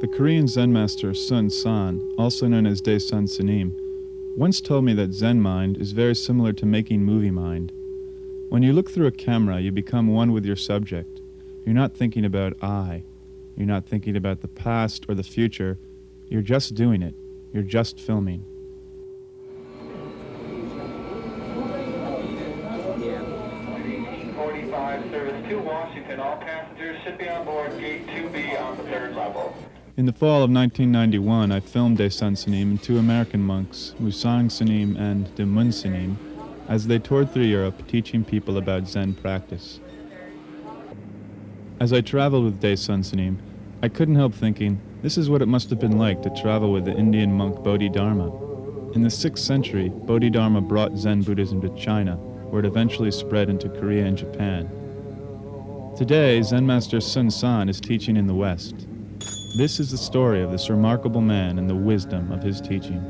The Korean Zen master Seung Sahn, also known as Daesan Sanim, once told me that Zen mind is very similar to making movie mind. When you look through a camera, you become one with your subject. You're not thinking about I. You're not thinking about the past or the future. You're just doing it. You're just filming. Service to Washington. All passengers should be on board gate 2B on the 3rd level. In the fall of 1991, I filmed Daesan Sanim and two American monks, Musang Sanim and De Mun Sanim, as they toured through Europe teaching people about Zen practice. As I traveled with Daesan Sanim, I couldn't help thinking, this is what it must have been like to travel with the Indian monk Bodhidharma. In the 6th century, Bodhidharma brought Zen Buddhism to China, where it eventually spread into Korea and Japan. Today, Zen Master Seung Sahn is teaching in the West. This is the story of this remarkable man and the wisdom of his teaching.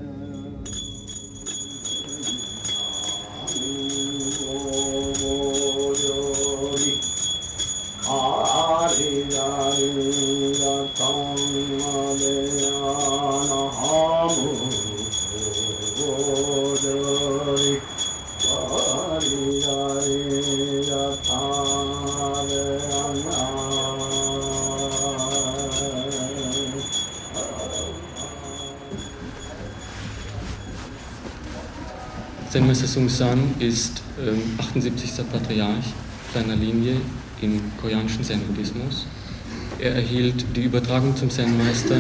Zen Meister Seung Sahn ist 78. Patriarch seiner Linie im koreanischen Zen-Buddhismus. Er erhielt die Übertragung zum Zen-Meister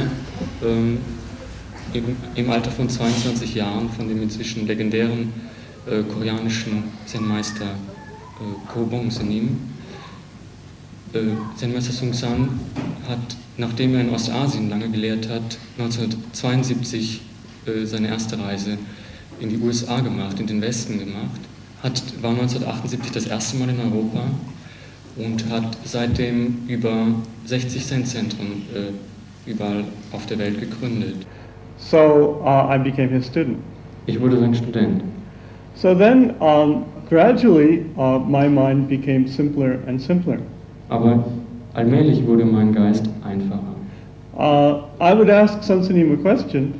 im Alter von 22 Jahren von dem inzwischen legendären koreanischen Zen-Meister Ko Bongu. Zen-Meister Seung Sahn hat, nachdem er in Ostasien lange gelehrt hat, 1972 seine erste Reise in die USA gemacht, in den Westen gemacht, war 1978 das erste Mal in Europa und hat seitdem über 60 Zen-Zentren überall auf der Welt gegründet. So I became his student. Ich wurde sein Student. So then gradually my mind became simpler and simpler. Aber allmählich wurde mein Geist einfacher. I would ask Seung Sanim a question.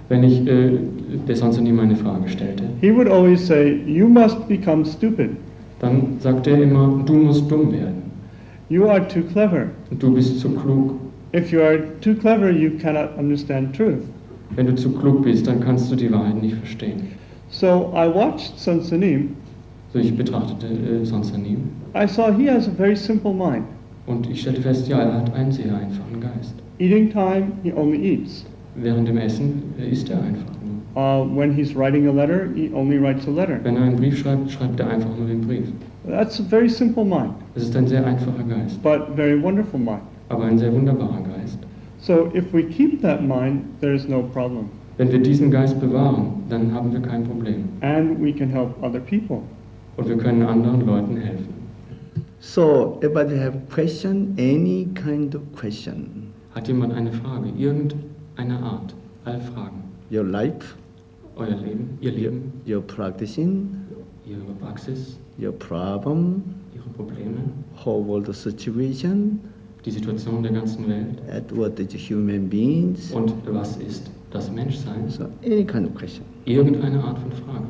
Wenn ich der Seun Sanim eine Frage stellte, he would always say, "You must become stupid. dann sagte er immer, du musst dumm werden. You are too clever. Du bist zu klug. If you are too clever, you cannot understand truth." Wenn du zu klug bist, dann kannst du die Wahrheit nicht verstehen. So I watched Seung Sanim. So ich betrachtete Seun Sanim. I saw he has a very simple mind. Und ich stellte fest, ja, er hat einen sehr einfachen Geist. Eating time, he only eats. Während dem Essen isst er einfach nur. When he's writing a letter, he only writes a letter. Wenn er einen Brief schreibt, schreibt er einfach nur den Brief. That's a very simple mind. Das ist ein sehr einfacher Geist. But very wonderful mind. Aber ein sehr wunderbarer Geist. So if we keep that mind, there is no problem. Wenn wir diesen Geist bewahren, dann haben wir kein Problem. And we can help other people. Und wir können anderen Leuten helfen. So, everybody have question, any kind of question? Hat jemand eine Frage? Irgendeine Art? Alle Fragen. Your life? Euer Leben? Ihr Leben? Your practicing? Ihre Praxis? Your problem? Ihre Probleme? Whole world situation? Die Situation der ganzen Welt? At what is human beings? Und was ist das Menschsein? So, any kind of question. Irgendeine Art von Frage.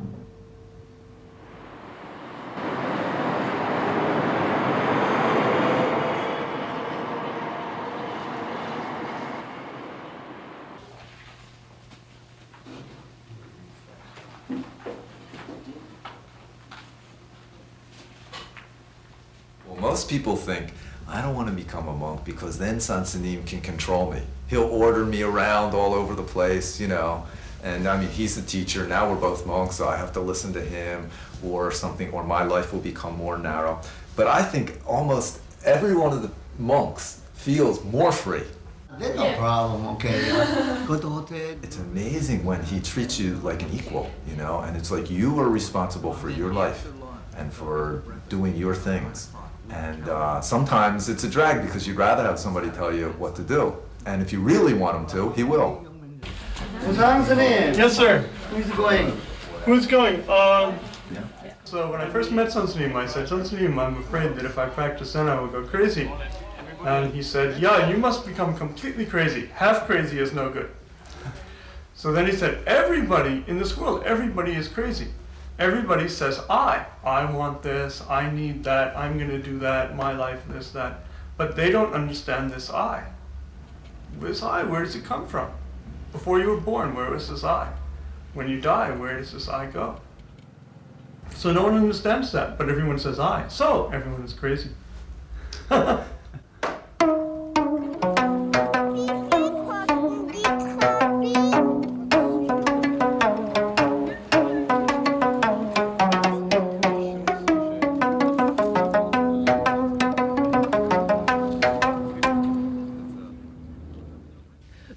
Most people think, I don't want to become a monk because then Seun Sanim can control me. He'll order me around all over the place, you know, and I mean, he's the teacher, now we're both monks, so I have to listen to him or something, or my life will become more narrow. But I think almost every one of the monks feels more free. There's no problem, okay. Go to hotel. It's amazing when he treats you like an equal, you know, and it's like you are responsible for your life and for doing your things. And sometimes it's a drag because you'd rather have somebody tell you what to do. And if you really want him to, he will. Yes, sir. Who's going? Who's going? So when I first met Seung Sanim, I said, Seung Sanim, I'm afraid that if I practice Zen, I will go crazy. And he said, yeah, you must become completely crazy. Half crazy is no good. So then he said, everybody in this world, everybody is crazy. Everybody says, I want this, I need that, I'm going to do that, my life, this, that. But they don't understand this I. This I, where does it come from? Before you were born, where was this I? When you die, where does this I go? So no one understands that, but everyone says I. So everyone is crazy.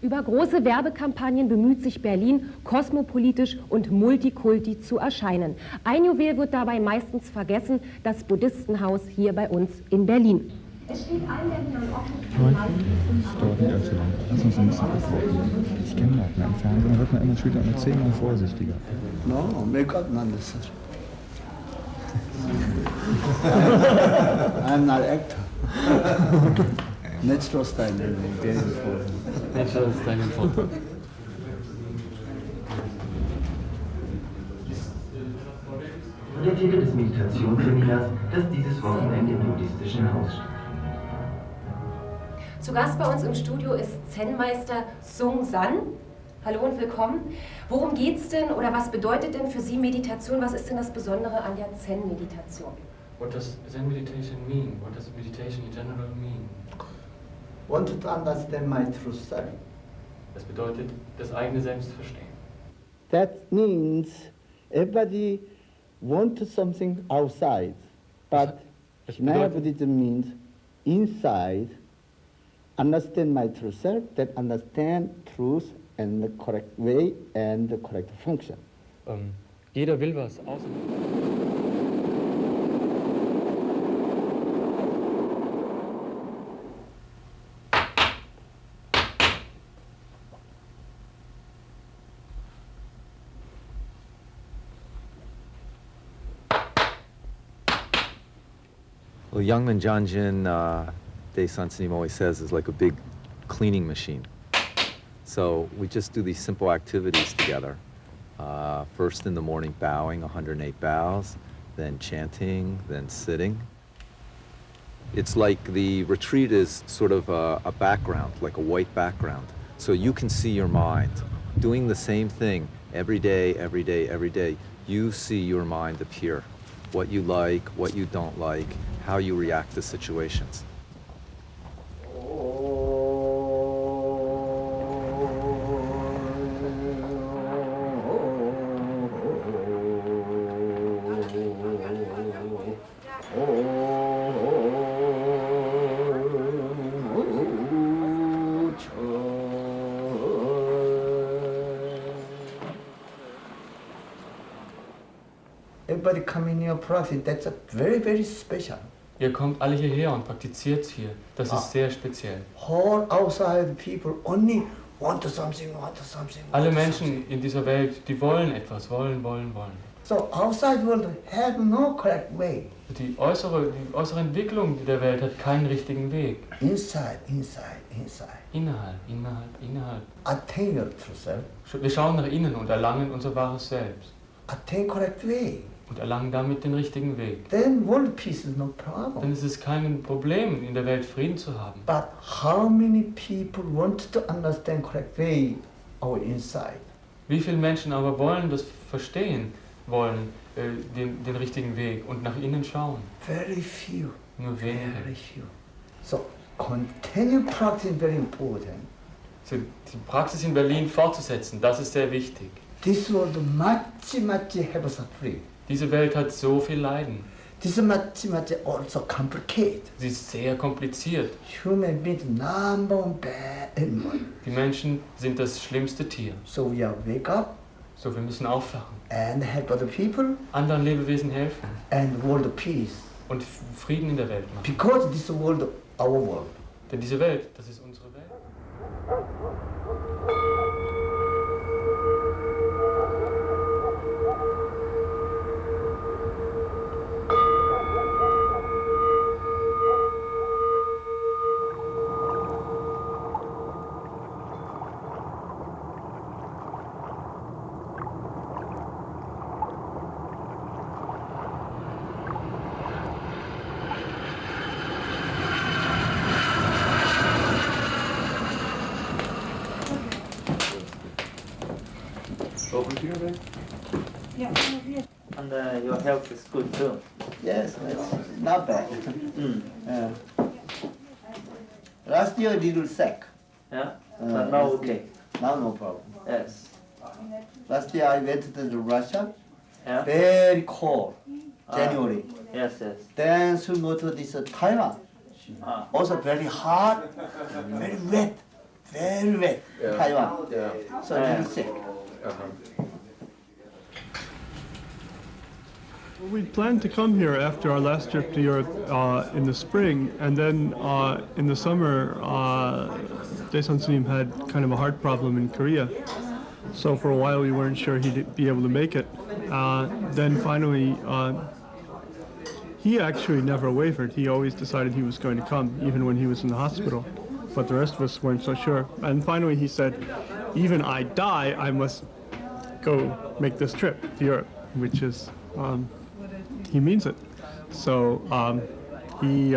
Über große Werbekampagnen bemüht sich Berlin, kosmopolitisch und multikulti zu erscheinen. Ein Juwel wird dabei meistens vergessen, das Buddhistenhaus hier bei uns in Berlin. Es steht allen Berlinern offen. Das dauert nicht allzu lang. Lass uns ein bisschen abwarten. Ich kenne das. Im Fernsehen wird man immer später immer 10-mal vorsichtiger. No, make up none of this. I'm not actor. Natural style, very important. Natural style important. Der Titel des Meditationsseminars, das dieses Wochenende im buddhistischen Haus steht. Zu Gast bei uns im Studio ist Zen-Meister Seung Sahn. Hallo und willkommen. Worum geht's denn oder was bedeutet denn für Sie Meditation? Was ist denn das Besondere an der Zen-Meditation? What does Zen meditation mean? What does meditation in general mean? Want to understand my true self. Das bedeutet, das eigene Selbst verstehen. That means everybody wants something outside, but Shinaya Buddhism means inside. Understand my true self, that understand truth and the correct way and the correct function. Jeder will was außen. Well, Youngman Janjin, Daesan Sunim always says, is like a big cleaning machine. So we just do these simple activities together. First in the morning bowing, 108 bows, then chanting, then sitting. It's like the retreat is sort of a background, like a white background. So you can see your mind doing the same thing every day, every day, every day. You see your mind appear, what you like, what you don't like, how you react to situations. Everybody come in your practice, that's a very, very special. Ihr kommt alle hierher und praktiziert hier. Das ist sehr speziell. All outside people only want something. Alle Menschen in dieser Welt, die wollen etwas, wollen. So outside world have no correct way. Die äußere Entwicklung der Welt hat keinen richtigen Weg. Inside. Innerhalb. Attain your true self. Wir schauen nach innen und erlangen unser wahres Selbst. Attain correct way. Und erlangen damit den richtigen Weg. Then world peace is no problem. Dann ist es kein Problem, in der Welt Frieden zu haben. But how many people want to understand correct way our inside? Wie viele Menschen aber wollen das verstehen, den richtigen Weg und nach innen schauen? Very few. Nur wenige. Very few. So continue practice is very important. So, die Praxis in Berlin fortzusetzen, das ist sehr wichtig. This world much have suffering. Diese Welt hat so viel Leiden. This much also complicated. Sie ist sehr kompliziert. Human beings number one bad animal. Die Menschen sind das schlimmste Tier. So we are wake up. So wir müssen aufwachen. And help other people. Anderen Lebewesen helfen. And world peace. Und Frieden in der Welt machen. Because this world our world. Denn diese Welt, das ist unsere Welt. Over here, then? And your health is good too. Yes, it's not bad. Yeah. Last year a little sick. Yeah, but now okay. Now no problem. Yes. Last year I went to Russia. Yeah. Very cold. January. Yes, yes. Then soon go to this Taiwan. Also very hot, very wet, very wet. Taiwan. Yeah. So a little sick. Well, we planned to come here after our last trip to Europe in the spring, and then in the summer, Sŭngsan had kind of a heart problem in Korea. So for a while we weren't sure he'd be able to make it. Then finally, he actually never wavered. He always decided he was going to come, even when he was in the hospital. But the rest of us weren't so sure. And finally he said, even I die, I must go make this trip to Europe, which is, he means it. So he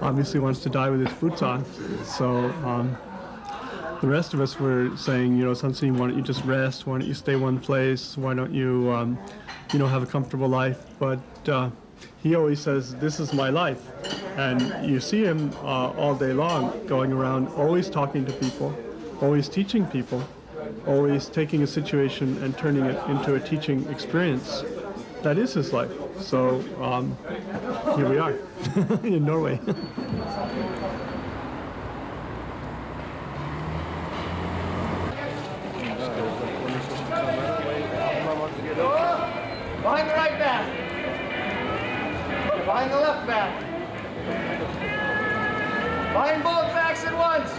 obviously wants to die with his boots on. So the rest of us were saying, Sŭngsan, why don't you just rest? Why don't you stay one place? Why don't you, have a comfortable life? But he always says, this is my life. And you see him all day long going around, always talking to people, always teaching people, always taking a situation and turning it into a teaching experience. That is his life. So here we are in Norway. Behind the right back. Behind the left back. Behind both backs at once.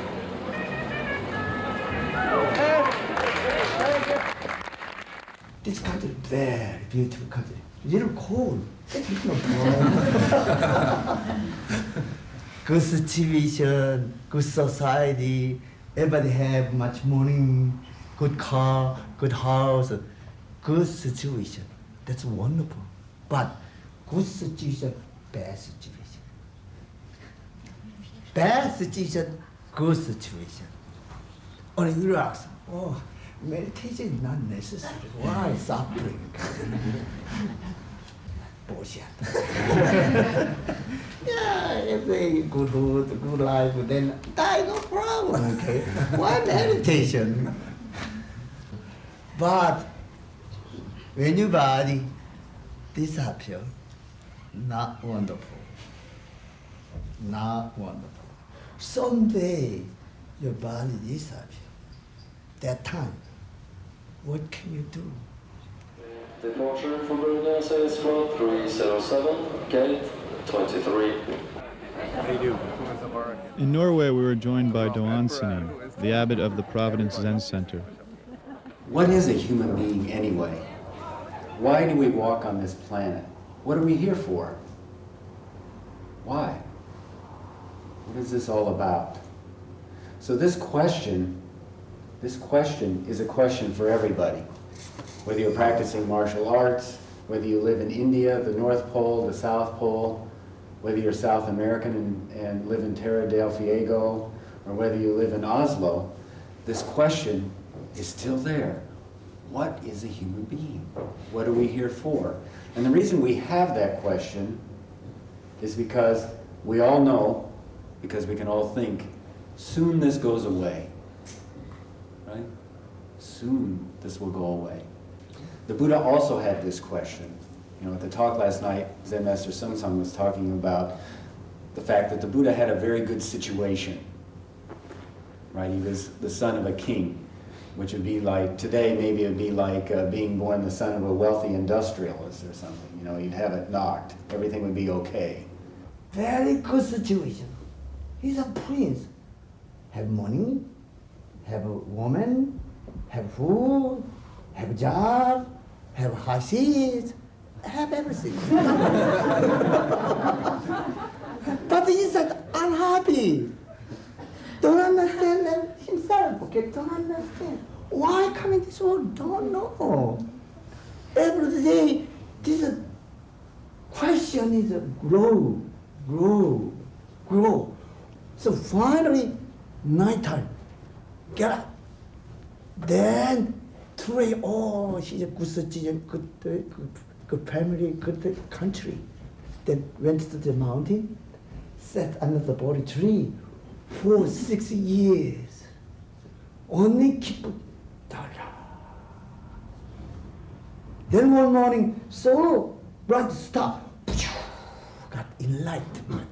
This country very beautiful country. Little cold. Good situation, good society. Everybody have much money, good car, good house, good situation. That's wonderful. But good situation, bad situation. Bad situation, good situation. Only relax. Oh, meditation is not necessary. Why suffering? Bullshit. Yeah, if they good food, good life, then die, no problem, okay? Why meditation? But when your body disappears, not wonderful. Not wonderful. Someday your body disappears. That time, what can you do? Departure for Bermuda says from 307, gate 23. In Norway, we were joined by Sŭngsan, the abbot of the Providence Zen Center. What is a human being anyway? Why do we walk on this planet? What are we here for? Why? What is this all about? So this question is a question for everybody. Whether you're practicing martial arts, whether you live in India, the North Pole, the South Pole, whether you're South American and live in Terra del Fuego, or whether you live in Oslo, this question is still there. What is a human being? What are we here for? And the reason we have that question is because we all know, because we can all think, soon this goes away, right? Soon this will go away. The Buddha also had this question. At the talk last night, Zen Master Seung Sahn was talking about the fact that the Buddha had a very good situation, right? He was the son of a king, which would be like, today maybe it would be like being born the son of a wealthy industrialist or something. You'd have it knocked. Everything would be okay. Very good situation. He's a prince. Have money, have a woman, have food, have a job, have a high seat, have everything. But he's unhappy. Don't understand that himself, okay? Don't understand. Why come in this world? Don't know. Every day, this question is grow. So finally, nighttime, get up. Then three, oh, she's a good citizen, good family, good country. Then went to the mountain, sat under the Bodhi tree for 6 years. Only keep Dara. Then one morning, so bright star, got enlightenment.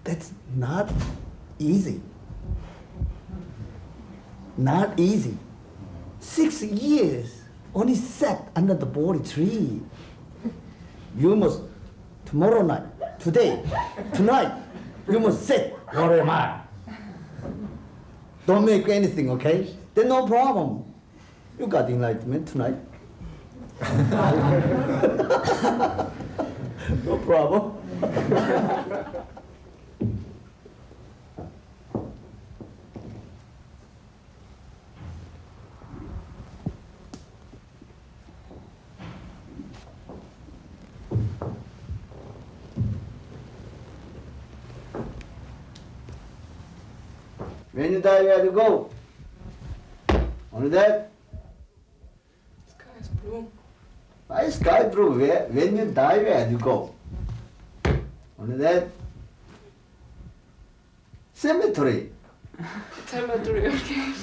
That's not easy. Not easy. 6 years, only sat under the Bodhi tree. You must, tomorrow night, today, tonight, you must sit, what am I? Don't make anything, okay? Then no problem. You got enlightenment tonight. No problem. When you die, where to go? Only that? Sky is blue. Why sky blue? Where? When you die, where you go? Only that? Cemetery. Cemetery, okay.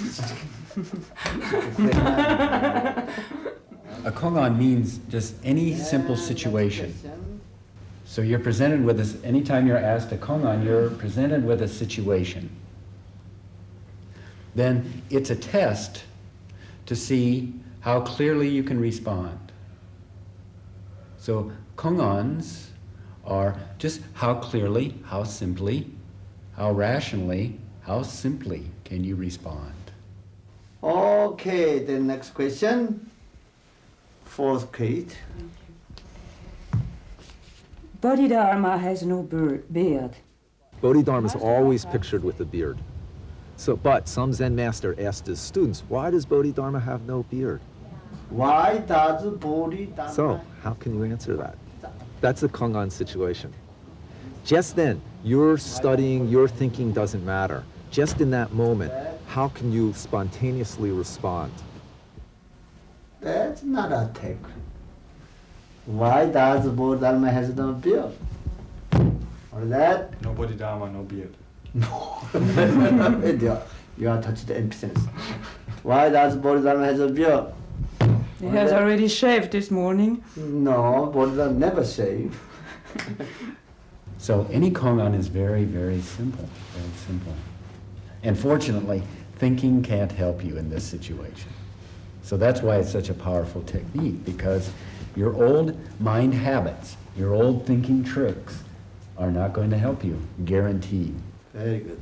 A kongan means just any simple situation. So you're presented with this, anytime you're asked a kongan, you're presented with a situation. Then it's a test to see how clearly you can respond. So kongans are just how clearly, how simply, how rationally, how simply can you respond. Okay, the next question. Fourth grade. Bodhidharma has no beard. Bodhidharma is always pictured with a beard. So, but some Zen master asked his students, why does Bodhidharma have no beard? Why does Bodhidharma? So, how can you answer that? That's the kongan situation. Just then, your studying, your thinking doesn't matter. Just in that moment, how can you spontaneously respond? That's not a tech. Why does Bodhidharma has no beard? Or that? No Bodhidharma, no beard. No. You are touched the emphasis. Why does Bodhidharma has a beard? He has already shaved this morning. No, Bodhidharma never shave. So any kongan is very, very simple, very simple. And fortunately, thinking can't help you in this situation. So that's why it's such a powerful technique, because your old mind habits, your old thinking tricks are not going to help you, guaranteed. Very good.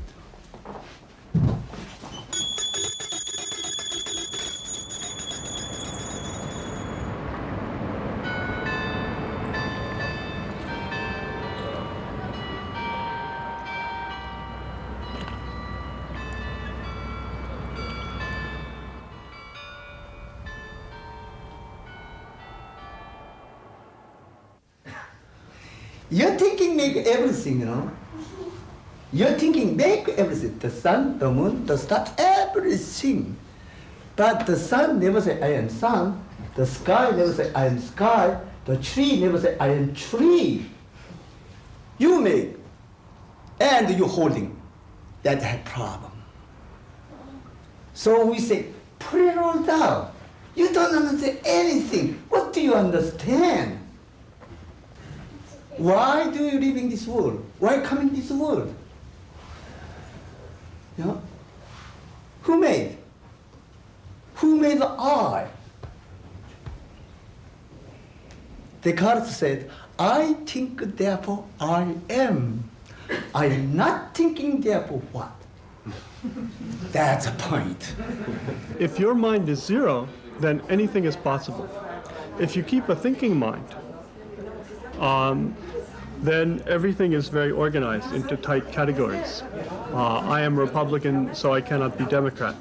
Your thinking make everything, you know. Your thinking make everything. The sun, the moon, the star, everything. But the sun never say, I am sun. The sky never say, I am sky. The tree never say, I am tree. You make, and you holding. That's a problem. So we say, put it all down. You don't understand anything. What do you understand? Why do you live in this world? Why come in this world? You know? Who made? Who made the I? Descartes said, I think, therefore I am. I am not thinking, therefore what? That's a point. If your mind is zero, then anything is possible. If you keep a thinking mind, then everything is very organized into tight categories. I am Republican, so I cannot be Democrat.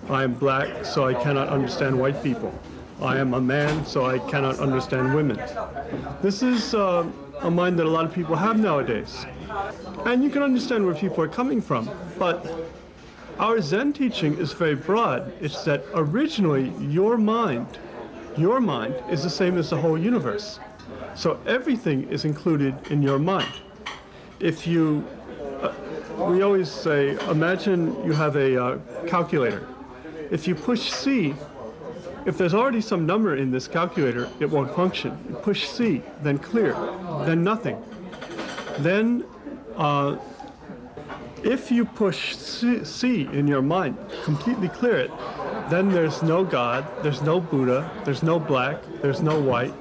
I am black, so I cannot understand white people. I am a man, so I cannot understand women. This is a mind that a lot of people have nowadays. And you can understand where people are coming from, but our Zen teaching is very broad. It's that originally your mind is the same as the whole universe. So everything is included in your mind. If you, we always say, imagine you have a calculator. If you push C, if there's already some number in this calculator, it won't function. You push C, then clear, then nothing. Then, if you push C in your mind, completely clear it, then there's no God, there's no Buddha, there's no black, there's no white,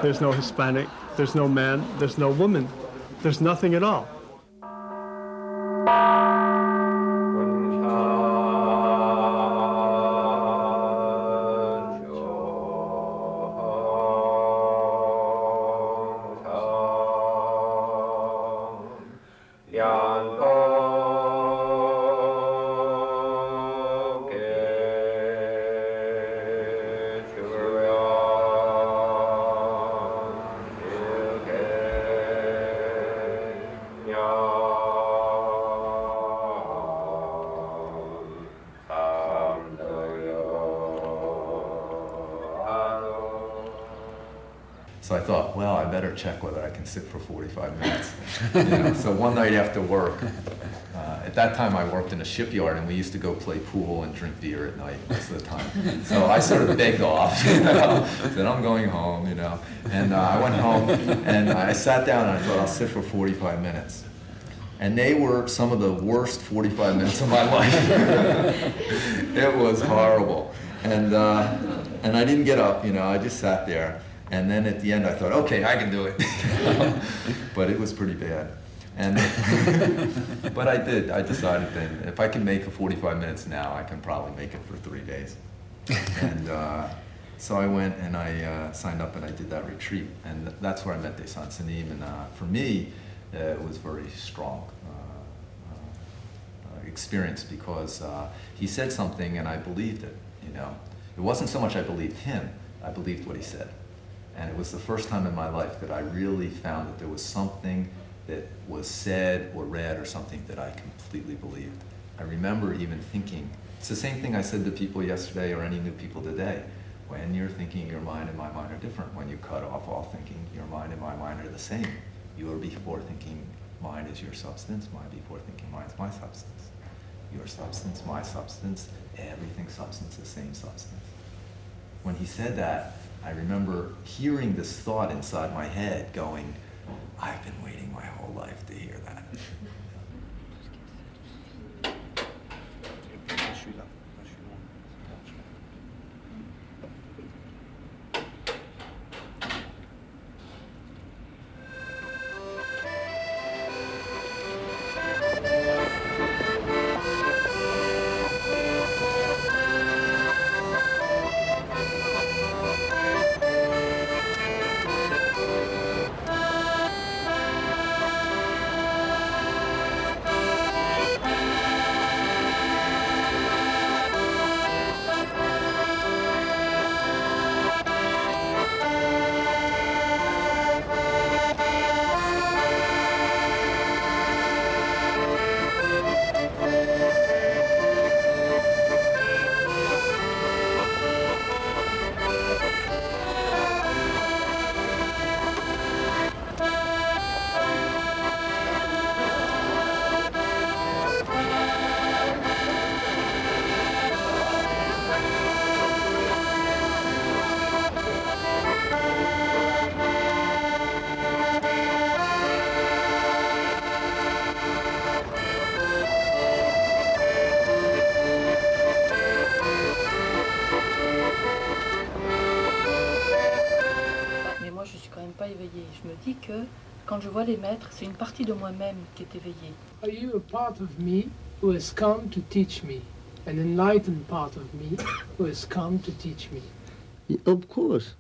there's no Hispanic, there's no man, there's no woman, there's nothing at all. So I thought, well, I better check whether I can sit for 45 minutes. So one night after work, at that time I worked in a shipyard and we used to go play pool and drink beer at night most of the time. So I sort of begged off, said I'm going home, And I went home and I sat down and I thought I'll sit for 45 minutes. And they were some of the worst 45 minutes of my life. It was horrible. And I didn't get up, I just sat there. And then at the end I thought, okay, I can do it. But it was pretty bad. But I did. I decided then, if I can make it 45 minutes now, I can probably make it for 3 days. And so I went and I signed up and I did that retreat. And that's where I met Sŭngsan Haengwǒn. And for me, it was very strong experience because he said something and I believed it. It wasn't so much I believed him, I believed what he said. And it was the first time in my life that I really found that there was something that was said or read or something that I completely believed. I remember even thinking, it's the same thing I said to people yesterday or any new people today. When you're thinking, your mind and my mind are different. When you cut off all thinking, your mind and my mind are the same. You are before thinking, mind is your substance. Mind before thinking, mind is my substance. Your substance, my substance, everything substance is same substance. When he said that, I remember hearing this thought inside my head going, I've been waiting my whole life to hear that. Je me dis que quand je vois les maîtres, c'est une partie de moi-même qui est éveillée. Are you a part of me who has come to teach me, an enlightened part of me who has come to teach me? Of course,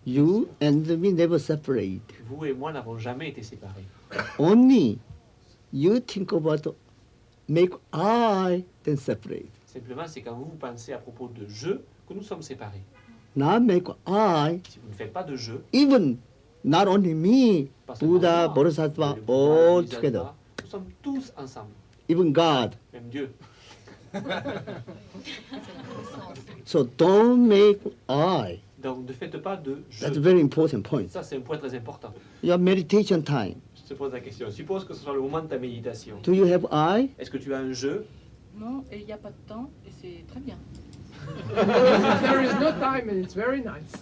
you and me never separate. Vous et moi n'avons jamais été séparés. Only you think about make I then separate. Simplement, c'est quand vous pensez à propos de je que nous sommes séparés. Now make I. Si vous ne faites pas de je. Even not only me, Buddha, Bodhisattva, all together. Nous sommes tous ensemble. even God. Même Dieu. So don't make I. Donc ne faites pas de je. That's a very important point. Ça, c'est un point très important. Your meditation time. Je te pose la question. Suppose que ce soit le moment de ta méditation. Do you have I? Est-ce que tu as un je? Non, et il n'y a pas de temps, et c'est très bien. There is no time and it's very nice.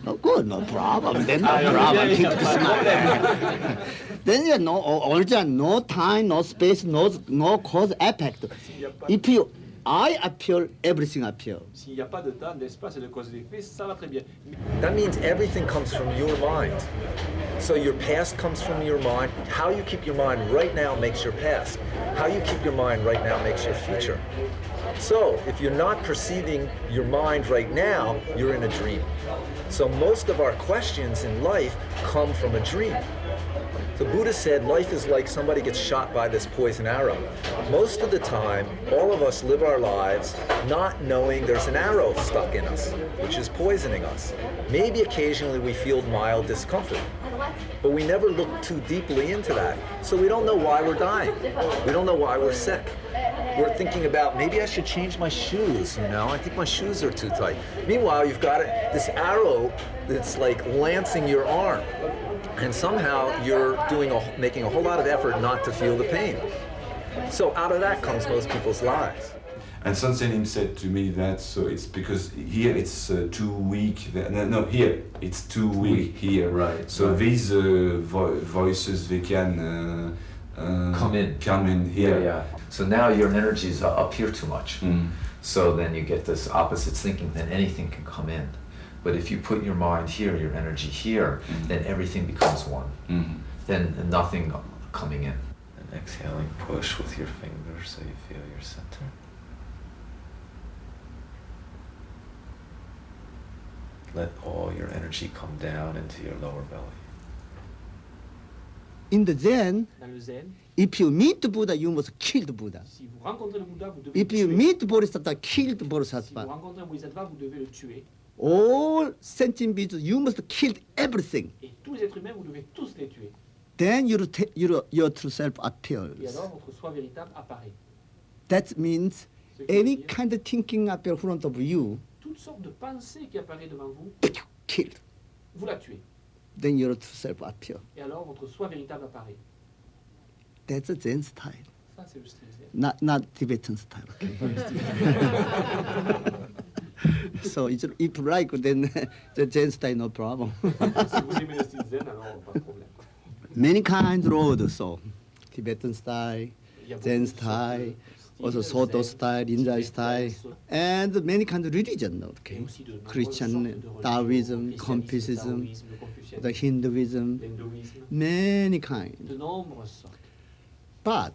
Oh, good, no problem. Then no problem. Keep the smile. Then you know, also no time, no space, no cause effect. If you I appear, everything appear. S'il n'y a pas de temps, d'espace et de cause d'effet, ça va très bien. That means everything comes from your mind. So your past comes from your mind. How you keep your mind right now makes your past. How you keep your mind right now makes your future. So if you're not perceiving your mind right now, you're in a dream. So most of our questions in life come from a dream. The Buddha said life is like somebody gets shot by this poison arrow. Most of the time, all of us live our lives not knowing there's an arrow stuck in us, which is poisoning us. Maybe occasionally we feel mild discomfort, but we never look too deeply into that. So we don't know why we're dying. We don't know why we're sick. We're thinking about, maybe I should change my shoes, you know? I think my shoes are too tight. Meanwhile, you've got this arrow that's like lancing your arm. And somehow you're making a whole lot of effort not to feel the pain. So out of that comes most people's lives. And Sŭngsan said to me that so it's because here it's too weak. No, here it's too weak. Here, right? So right. These voices they can come in here. Yeah. So now your energies are up here too much. So then you get this opposite thinking. Then anything can come in. But if you put your mind here, your energy here, then everything becomes one. Then nothing coming in. And exhaling, push with your fingers so you feel your center. Let all your energy come down into your lower belly. In the Zen, Dans le Zen, if you meet the Buddha, you must kill the Buddha. si vous rencontrez le Bouddha, vous devez If le you tuer. meet the Bodhisattva, kill the Si vous Bodhisattva. rencontrez un Bodhisattva, vous devez le tuer. All sentient beings, you must kill everything. Et tous les êtres humains, vous devez tous les tuer. Then your true self Et appears. alors, votre soi véritable apparaît. That means Ce qui veut any dire, kind of thinking appear in front of you, toute sorte de pensée qui apparaît devant vous, killed. vous la tuez. Then your true self appears. Et alors, votre soi véritable apparaît. That's a Zen style, Ça, c'est le style Zen. not Tibetan style. So if you like, then the Zen style, no problem. Si vous aimez le style Zen, alors pas de problème. Many kinds of roads, so Tibetan style, Il y a beaucoup Zen de sortes style, de also styles, Soto Zen, style, Rinzai style, tibétain, and many kinds of religion, et okay? aussi de nombreuses Christian, sortes de religions, Taoism, le christianisme, Confucianism, le taoïsme, le confucianisme, the Hinduism, l'hindouisme, many kinds. de nombreuses sortes. But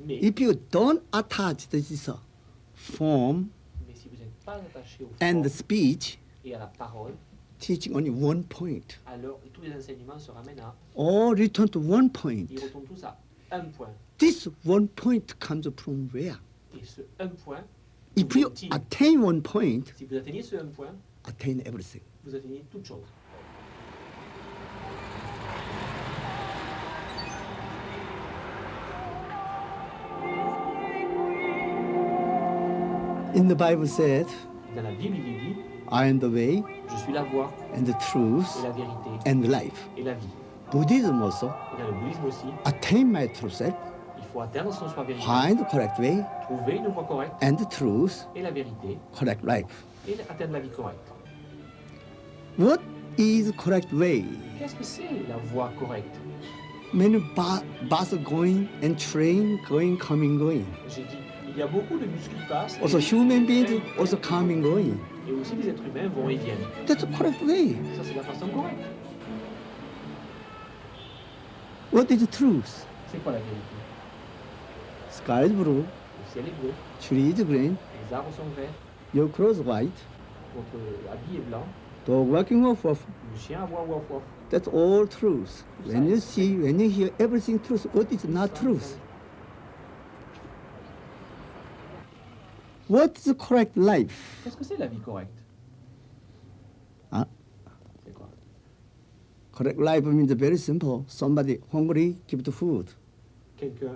Mais, if you don't attach this form mais si vous n'êtes pas attaché au and forme the speech, et à la parole, teaching only one point, alors tous les enseignements se ramènent à, all return to one point. ils retournent tous à un point. This one point comes from where? Et ce un point, If you vient-il? attain one point, Si vous atteignez ce un point, attain everything. vous atteignez toute chose. In the Bible said, Dans la Bible, il dit, I am the way je suis la voie and the truth et la vérité and life. et la vie. Buddhism also, Et dans le bouddhisme aussi, attain my true self, il faut atteindre son soi véritable, find the correct way trouver une voie correcte and the truth, et la vérité, correct life. et atteindre la vie correcte. What is correct way? Qu'est-ce que c'est la voie correcte? Many bus going and train going, coming, going. J'ai dit, il y a beaucoup de bus qui passent, Also human beings also coming, going. et aussi les êtres humains vont et viennent. That's the correct way. Ça, c'est la façon correcte. What is the truth? C'est quoi la vérité? Sky is blue, Le ciel est bleu, tree is green, les arbres sont verts, your clothes white, votre habit est blanc, dog walking off off. le chien aboie ou off. That's all truth. When you see, when you hear everything truth, what is not truth? What is the correct life? Qu'est-ce que c'est la vie correcte? Huh? C'est quoi? Correct life means very simple. Somebody hungry, give the food.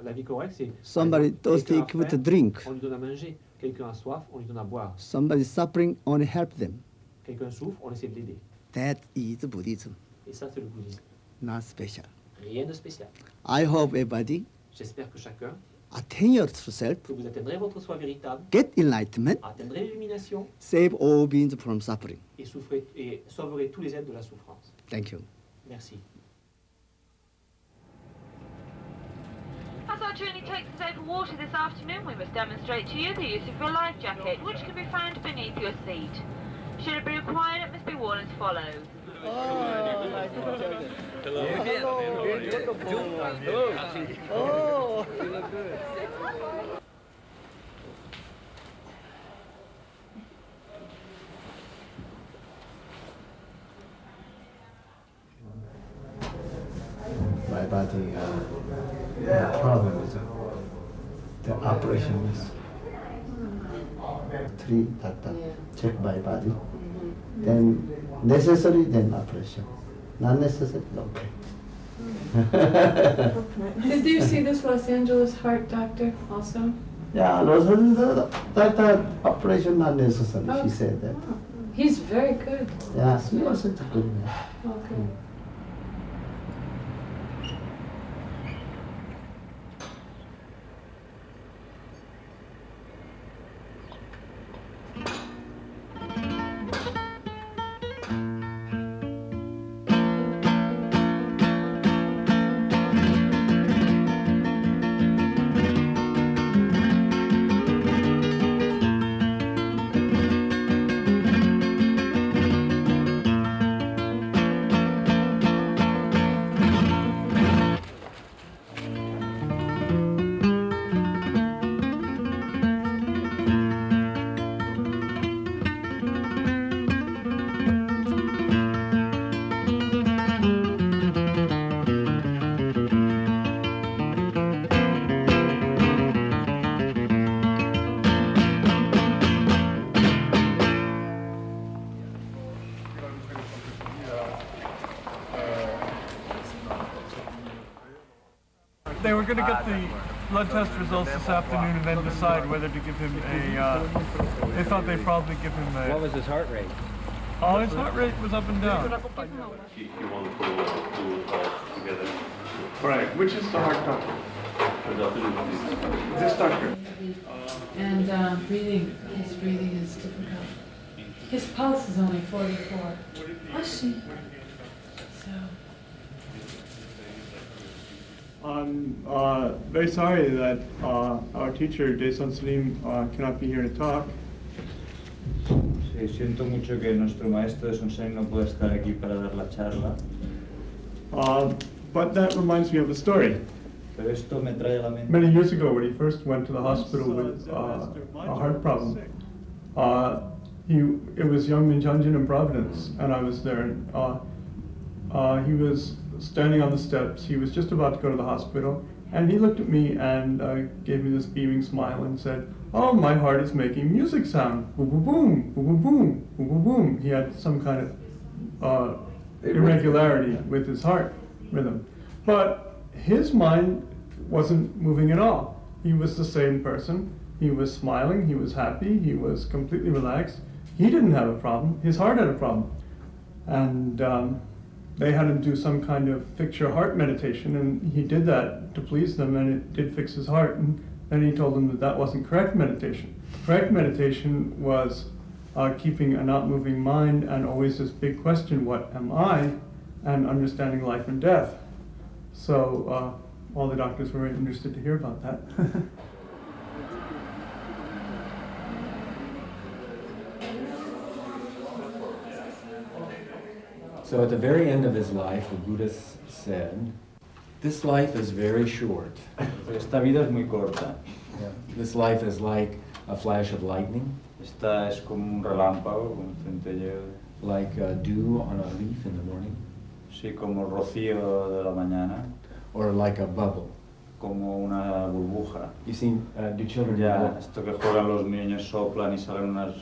La vie correcte, c'est Somebody thirsty, give it a drink. on lui donne à manger. Quelqu'un a soif, on lui donne à boire. Somebody suffering, only help them. Quelqu'un souffre, on essaie de l'aider. That is Buddhism, Et ça, c'est le bouddhisme. not special. Rien de spécial. I hope everybody J'espère que chacun, attain yourself, que vous atteindrez votre soi véritable, get enlightenment, atteindrez l'illumination save all beings from suffering. et sauverez tous les êtres de la souffrance. Thank you. Merci. As our journey takes us over water this afternoon, we must demonstrate to you the use of your life jacket, which can be found beneath your seat. Should it be required, it must be worn as follows. Oh, you look good. My body the problem is the operation is 3 doctor check my body, then necessary, then operation, not necessary, okay. Did you see this Los Angeles heart doctor also? Yeah, that operation not necessary, she said that. He's very good. Yeah, he wasn't a good man. Okay. They were going to get the blood test results this afternoon and then decide whether to give him a, they thought they'd probably give him a... What was his heart rate? Oh, his heart rate was up and down. He wanted to do it all together. Right, which is the heart doctor? This doctor. And breathing, his breathing is difficult. His pulse is only 44. I see. So. I'm very sorry that our teacher, Daesun Slim, cannot be here to talk. Sí, siento mucho que nuestro maestro de Sŭngsan no pueda estar aquí para dar la charla. But that reminds me of a story. Pero esto me trae a la mente. Many years ago, when he first went to the hospital with a heart problem, it was young Minjanjin in Providence, and I was there. He was standing on the steps. He was just about to go to the hospital, and he looked at me and gave me this beaming smile and said, "Oh, my heart is making music sound. Boom, boom, boom, boom, boom, boom, boom, boom, boom." He had some kind of irregularity with his heart rhythm, but his mind wasn't moving at all. He was the same person. He was smiling. He was happy. He was completely relaxed. He didn't have a problem. His heart had a problem, and they had him do some kind of fix your heart meditation, and he did that to please them, and it did fix his heart. And then he told them that that wasn't correct meditation. Correct meditation was keeping a not moving mind and always this big question, what am I? And understanding life and death. So all the doctors were very interested to hear about that. So at the very end of his life, the Buddha said, this life is very short. Esta vida es muy corta. Yeah. This life is like a flash of lightning. Esta es como un relámpago, como un centelleo. Like dew on a leaf in the morning. Sí, como rocío de la mañana. Or like a bubble. Como una burbuja. You see, do children ya, esto que juegan los niños, soplan y salen unas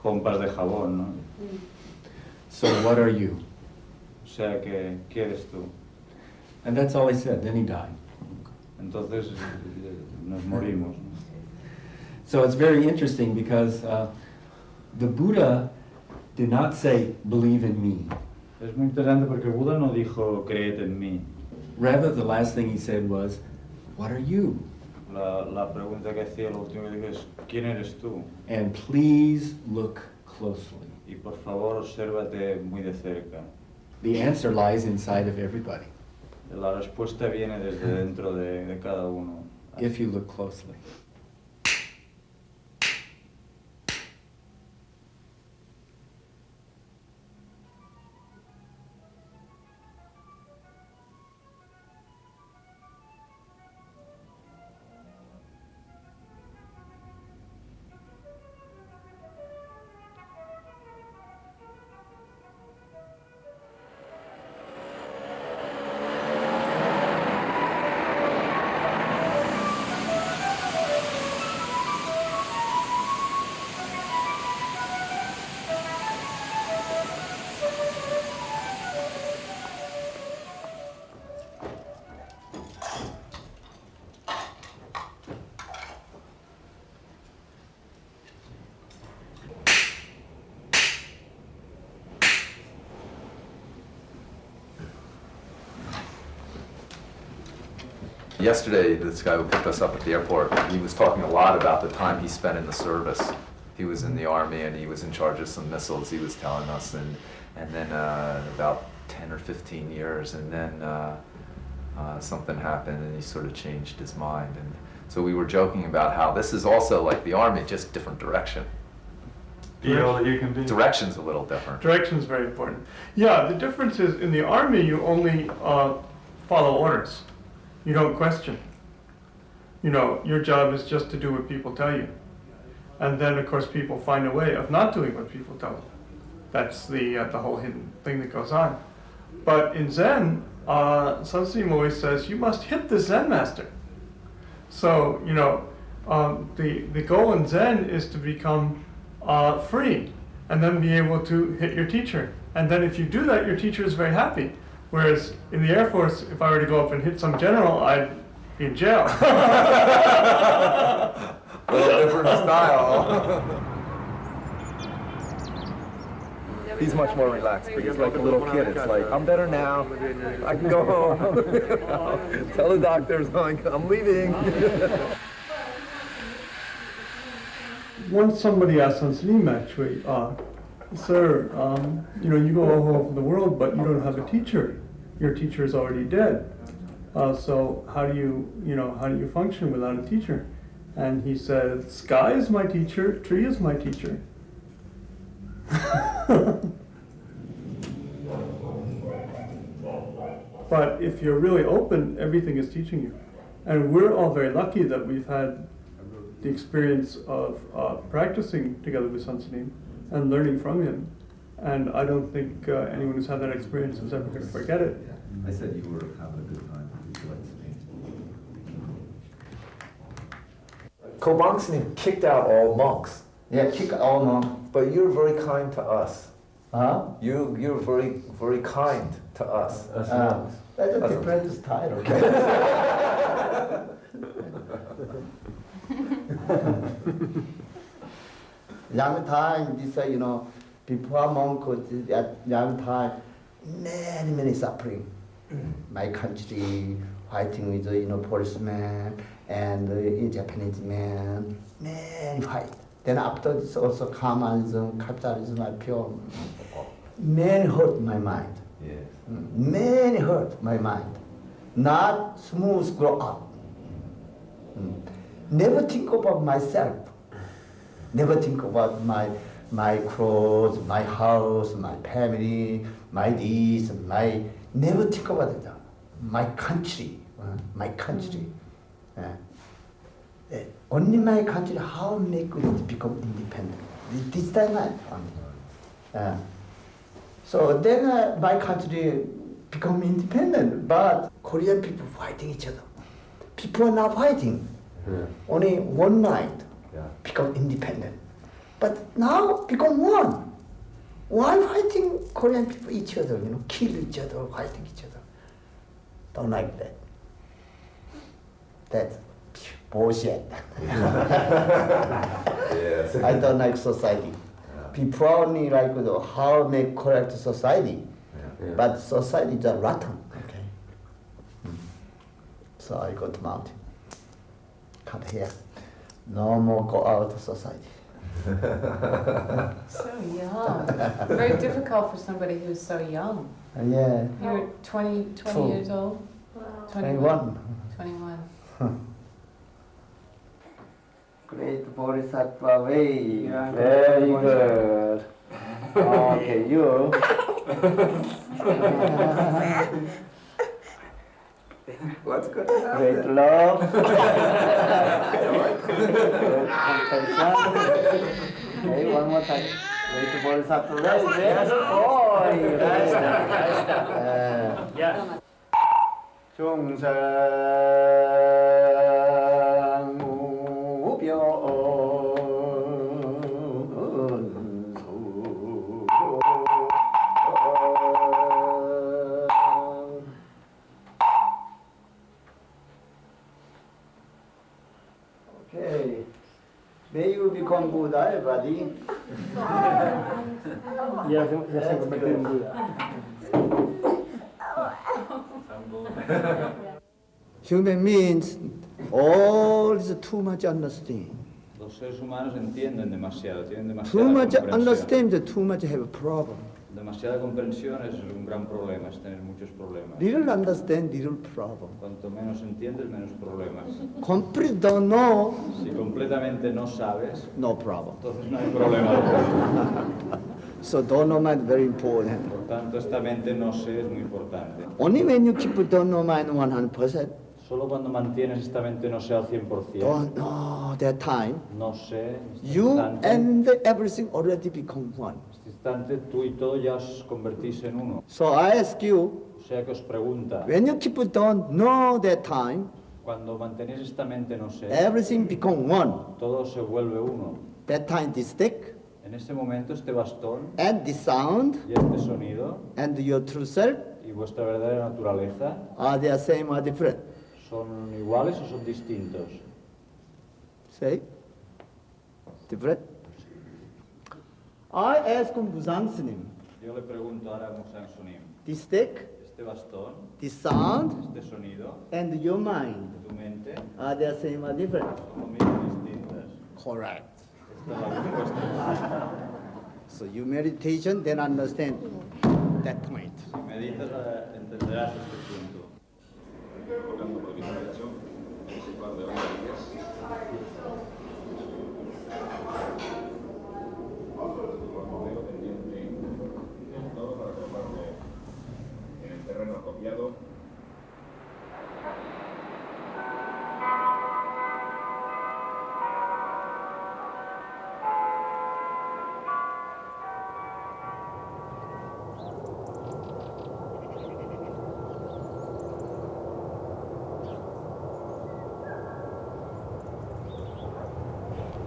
pompas de jabón, ¿no? So what are you? O sea, ¿qué eres tú? And that's all he said. Then he died. Entonces nos morimos. So it's very interesting because the Buddha did not say, believe in me. Es muy interesante porque Buda no dijo, créete en mí. Rather, the last thing he said was, what are you? La pregunta que hacía, lo último que dijo es, ¿quién eres tú? And please look closely. Y por favor, obsérvate muy de cerca. The answer lies inside of everybody. La respuesta viene desde dentro de cada uno. If you look closely. Yesterday, this guy who picked us up at the airport, he was talking a lot about the time he spent in the service. He was in the army and he was in charge of some missiles, he was telling us, and then about 10 or 15 years, and then something happened and he sort of changed his mind. And so we were joking about how this is also like the army, just different direction. Direction's a little different. Direction's very important. Yeah, the difference is in the army you only follow orders. You don't question. You know, your job is just to do what people tell you. And then, of course, people find a way of not doing what people tell them. That's the whole hidden thing that goes on. But in Zen, Sŭngsan Haengwǒn always says, you must hit the Zen master. So, you know, the goal in Zen is to become free and then be able to hit your teacher. And then if you do that, your teacher is very happy. Whereas in the Air Force, if I were to go up and hit some general, I'd be in jail. A little different style. He's much more relaxed, but he's like a little kid. It's like, I'm better now. I can go home. Tell the doctors I'm leaving. Once somebody asked Sŭngsan Haengwǒn actually, sir, you know, you go all over the world, but you don't have a teacher. Your teacher is already dead. So how do you function without a teacher? And he said, sky is my teacher, tree is my teacher. But if you're really open, everything is teaching you. And we're all very lucky that we've had the experience of practicing together with Sŭngsan Haengwǒn and learning from him. And I don't think anyone who's had that experience is ever going to forget it. I said you were having a good time. Ko Bongu kicked out all monks. Yeah, kick all monks. But you're very kind to us. Huh? You're very, very kind to us. That's a different style, okay? Young time, this you know, before monk, at young time, many suffering. My country fighting with policemen and Japanese men, many fight. Then after this also communism, capitalism appeared. Many hurt my mind. Yes. Many hurt my mind. Not smooth grow up. Never think about myself. Never think about my clothes, my house, my family, my this, my. Never think about it. My country, my country. Only my country, how make it become independent? This time I so then my country become independent, but Korean people fighting each other. People are not fighting. Only one mind become independent. But now become one. Why fighting Korean people each other, you know, kill each other, fighting each other? Don't like that. That's bullshit. Yes. I don't like society. People only like how make correct society, but society is rotten. Okay. So I go to mountain. Come here. No more go out to society. So young. Very difficult for somebody who's so young. Yeah. You're 20 years old? 21. 21. Great Bodhisattva way. Very good. Okay, you. What's going to happen? Great love. Great compassion. Okay, one more time. Great Bodhisattva way. Yes, boy. Yeah. Okay. May you become Buddha, everybody. Ya se convirtió en Buda. Human means all is too much understanding. Los seres humanos entienden demasiado, tienen demasiada Too much comprensión. understand, too much have a problem. Demasiada comprensión es un gran problema, es tener muchos problemas. Little understand, little problem. Cuanto menos entiendes, menos problemas. Complete don't know, Si completamente no sabes, no problem. entonces no hay problema. So don't know mind very important. Por tanto, esta mente no sé es muy importante. Only when you keep don't know mind 100%, Solo cuando mantienes esta mente no sé al 100%, don't know that time, no sé, este you instante, and everything already become one. este instante tú y todo ya os convertís en uno. So I ask you, O sea que os pregunta, when you keep don't know that time, cuando mantenéis esta mente no sé, everything become one. todo se vuelve uno. That time this stick En ese momento este bastón and the sound y este sonido and your true self, y vuestra verdadera naturaleza are they the same or different? son iguales o son distintos. Say, different? I ask Musang Snim, Yo le pregunto ahora a Musang Sunim, the stick, este bastón, the sound, este sonido, and your mind, tu mente, are they the same or different? son lo mismo distintas. Correct. Esta es la respuesta. So you meditation, then understand that point. Si meditas, entenderás este punto. Tocando porque se ha hecho ese par de horas. Modelo pendiente del todo para colocarlo en el terreno apropiado.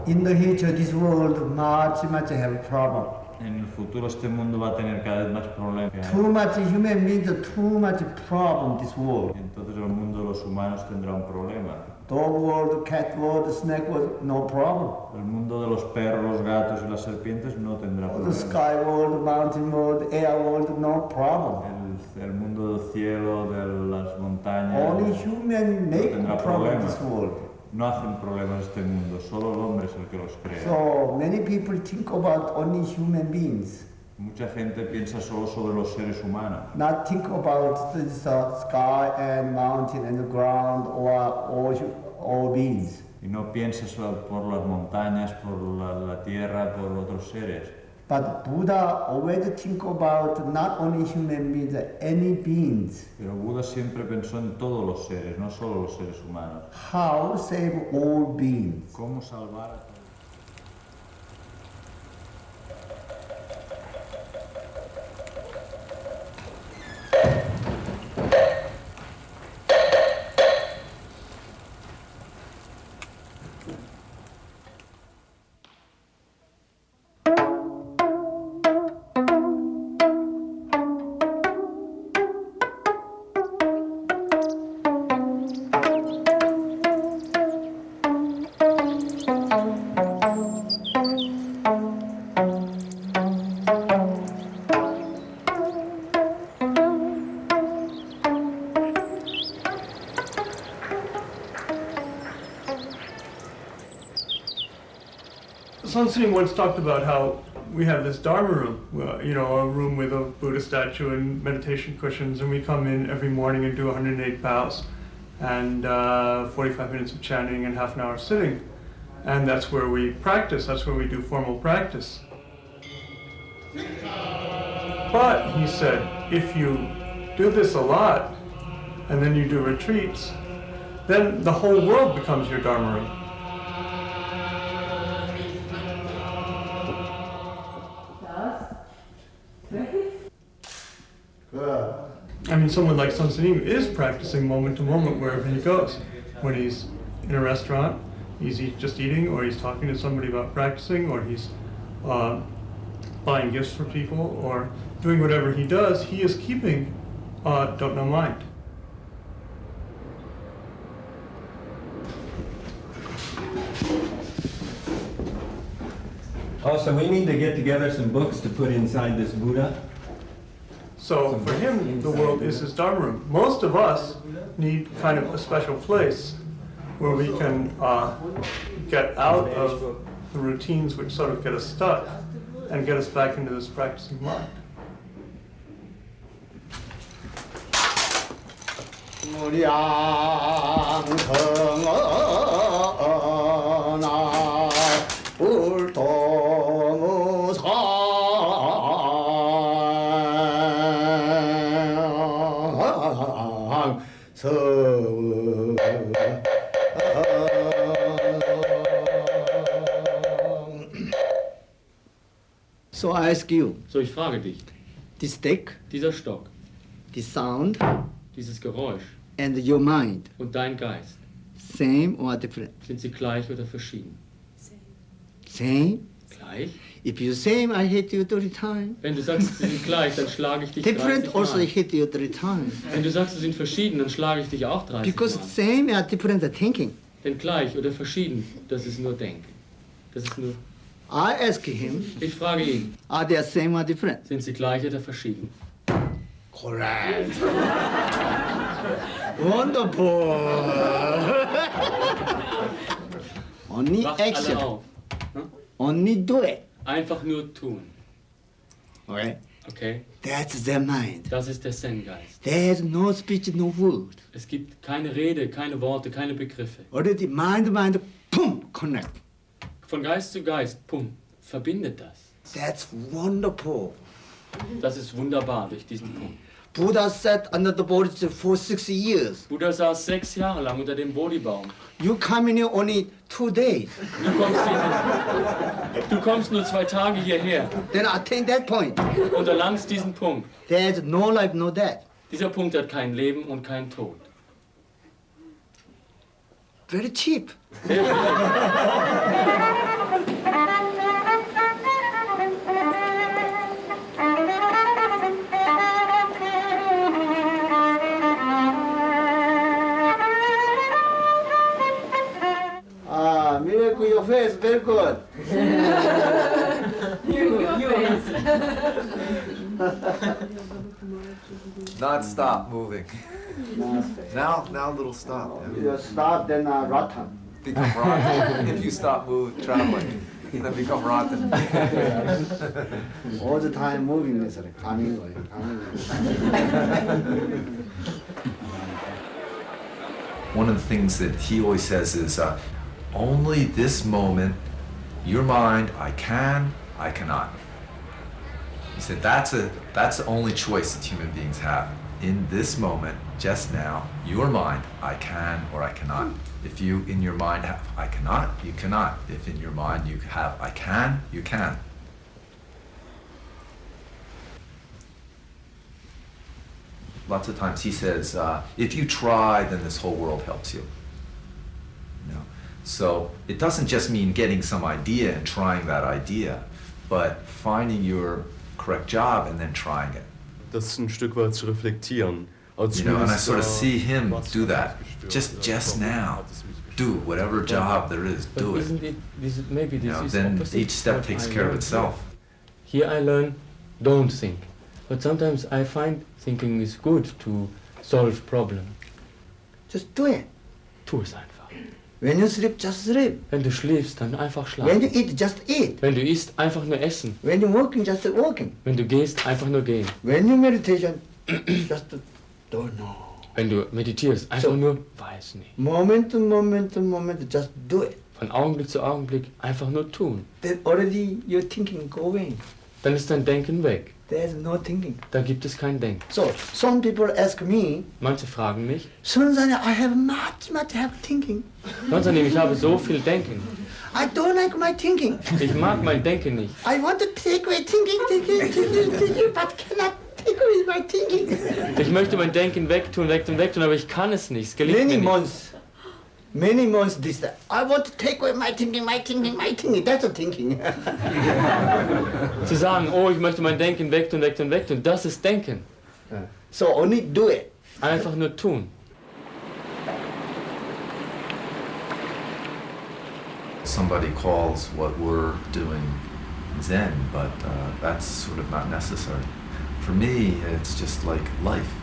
In the future, this world much have a problem. En el futuro este mundo va a tener cada vez más problemas. Too much human means too much problem, this world. Entonces el mundo de los humanos tendrá un problema. Dog world, cat world, snake world, no problem. El mundo de los perros, los gatos y las serpientes no tendrá The problema. sky world, mountain world, air world, no problem. El mundo del cielo, de las montañas, Only human no make tendrá problem problemas. this world. No hacen problemas este mundo, solo el hombre es el que los crea. So many people think about only human beings, Mucha gente piensa solo sobre los seres humanos, not think about the sky and mountain and the ground or all beings. y no piensa solo por las montañas, por la tierra, por otros seres. But Buddha always think about not only human beings, any beings. Pero Buda siempre pensó en todos los seres, no solo los seres humanos. How save all beings? ¿Cómo salvar a todos? Sŭngsan once talked about how we have this Dharma room, you know, a room with a Buddha statue and meditation cushions, and we come in every morning and do 108 bows and 45 minutes of chanting and half an hour sitting. And that's where we practice, that's where we do formal practice. But, he said, if you do this a lot, and then you do retreats, then the whole world becomes your Dharma room. I mean, someone like Sŭngsan is practicing moment to moment wherever he goes. When he's in a restaurant, he's just eating, or he's talking to somebody about practicing, or he's buying gifts for people, or doing whatever he does, he is keeping don't know mind. Oh, so we need to get together some books to put inside this Buddha? So for him, the world is his Dharma room. Most of us need kind of a special place where we can get out of the routines which sort of get us stuck and get us back into this practicing mind. So I ask you. So, ich frage dich. The stick. Dieser Stock. The sound. Dieses Geräusch. And your mind. Und dein Geist. Same or different? Sind sie gleich oder verschieden? Same. Gleich? If you same, I hit you 30 times. Wenn du sagst, sie sind gleich, dann schlage ich dich 30 Mal. Different also I hit you 30 times. Wenn du sagst, sie sind verschieden, dann schlage ich dich auch 30 Because Mal. same or different thinking. Denn gleich oder verschieden, das ist nur Denken. Das ist nur... I ask him. Ich frage ihn. Are they same or different? Sind sie gleich oder verschieden? Correct. Wonderful. Only Wacht action. alle auf. Hm? Only do it. Einfach nur tun. Okay. Okay? That's their mind. Das ist der Zen-Geist. There's no speech, no word. Es gibt keine Rede, keine Worte, keine Begriffe. Already mind, boom, connect. Von Geist zu Geist, pum, verbindet das. That's wonderful. Das ist wunderbar durch diesen Punkt. Buddha sat under the Bodhi for 6 years. Buddha saß 6 Jahre lang unter dem Bodhibaum. You come in here only 2 days. Du kommst nur 2 Tage hierher. Then attain that point. Und erlangst diesen Punkt. There's no life, no death. Dieser Punkt hat kein Leben und kein Tod. Very cheap. Miracle, your face, very good. Not stop moving. Now a little stop. You stop, then rotten. Become rotten. If you stop traveling, then become rotten. All the time moving, is like coming. One of the things that he always says is, only this moment, your mind, I can, I cannot. He said that's the only choice that human beings have. In this moment, just now, your mind, I can or I cannot. If you in your mind have I cannot, you cannot. If in your mind you have I can, you can. Lots of times he says, if you try, then this whole world helps you. You know? So it doesn't just mean getting some idea and trying that idea, but finding your correct job and then trying it. Das ein Stück weit zu reflektieren. You know, and I sort of see him do that. Just now, do whatever job there is, do it. Maybe this is then opposite each step what takes I care of learned. itself. Here I learn, don't think. But sometimes I find thinking is good to solve problem. Just do it. Tu es einfach. When you sleep, just sleep. Wenn du schläfst, dann einfach schlafen. When you eat, just eat. Wenn du isst, einfach nur essen. When you're walking, just walking. Wenn du gehst, einfach nur gehen. When you meditation, just don't know. Wenn du meditierst, einfach nur weiß nicht. Moment to moment to moment, just do it. Von Augenblick zu Augenblick einfach nur tun. Then already your thinking going. Dann ist dein Denken weg. There's no thinking. Da gibt es kein Denken. So, some people ask me, Manche fragen mich, Sŭngsan, I have much have thinking. Sŭngsan, ich habe so viel Denken. I don't like my thinking. Ich mag mein Denken nicht. I want to take away thinking, but cannot take away my thinking. Ich möchte mein Denken wegtun, aber ich kann es nicht. Es gelingt mir nicht. Many months this time. I want to take away my thinking. That's a thinking. Zu sagen, oh, ich möchte mein Denken wegtun, das ist Denken. So only do it. Einfach nur tun. Somebody calls what we're doing Zen, but that's sort of not necessary. For me, it's just like life.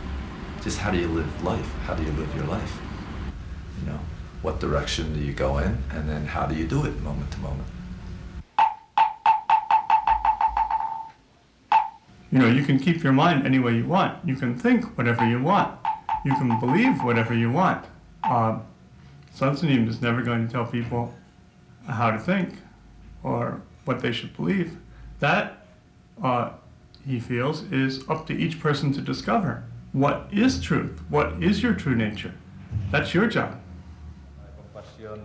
Just how do you live life? How do you live your life? You know, what direction do you go in, and then how do you do it moment to moment? You know, you can keep your mind any way you want. You can think whatever you want. You can believe whatever you want. Sŭngsan is never going to tell people how to think or what they should believe. That, he feels, is up to each person to discover. What is truth? What is your true nature? That's your job.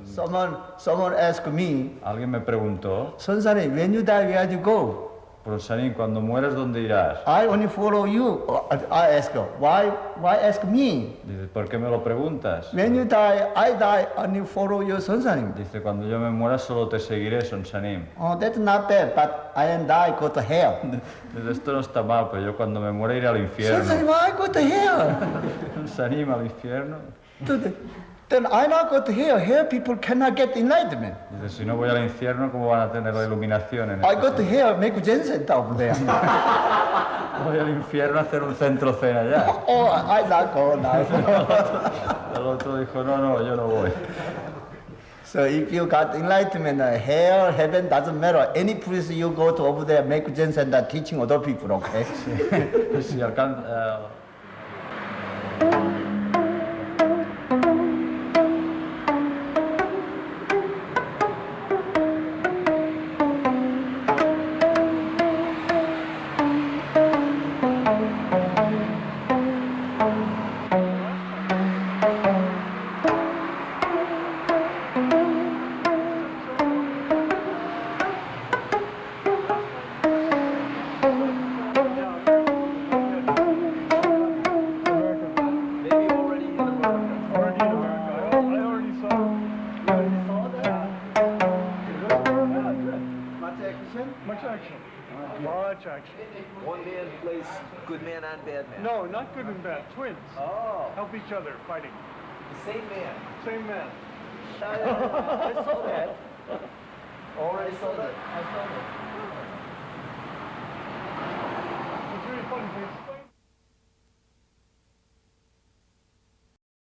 Someone asked me, Alguien me preguntó, Sŭngsan, when you die, where do you go? Sŭngsan, cuando mueras, ¿dónde irás? I only follow you. I ask her, why ask me? Dice, ¿por qué me lo preguntas? When you die, I die, only follow you, Sŭngsan. Dice, cuando yo me muera, solo te seguiré, Sŭngsan. Oh, that's not bad, but I and die go to hell. Dice, esto no está mal, pero yo cuando me muera iré al infierno. Sŭngsan, why go to hell? Sŭngsan, al infierno. Then I not go to hell. Here people cannot get enlightenment. Dice, si no voy al infierno, ¿cómo van a tener la iluminación en I go to hell, make Zen center over there. Voy al infierno a hacer un centro zen allá. Oh, I not go now. El otro dijo, no, yo no voy. So if you got enlightenment, hell, heaven, doesn't matter. Any place you go to over there, make Zen center teaching other people, okay? Si alcanza... One man plays good man and bad man. No, not good and bad. Twins. Oh. Help each other fighting. The same man. Same man. I saw that. Already saw that. I saw that.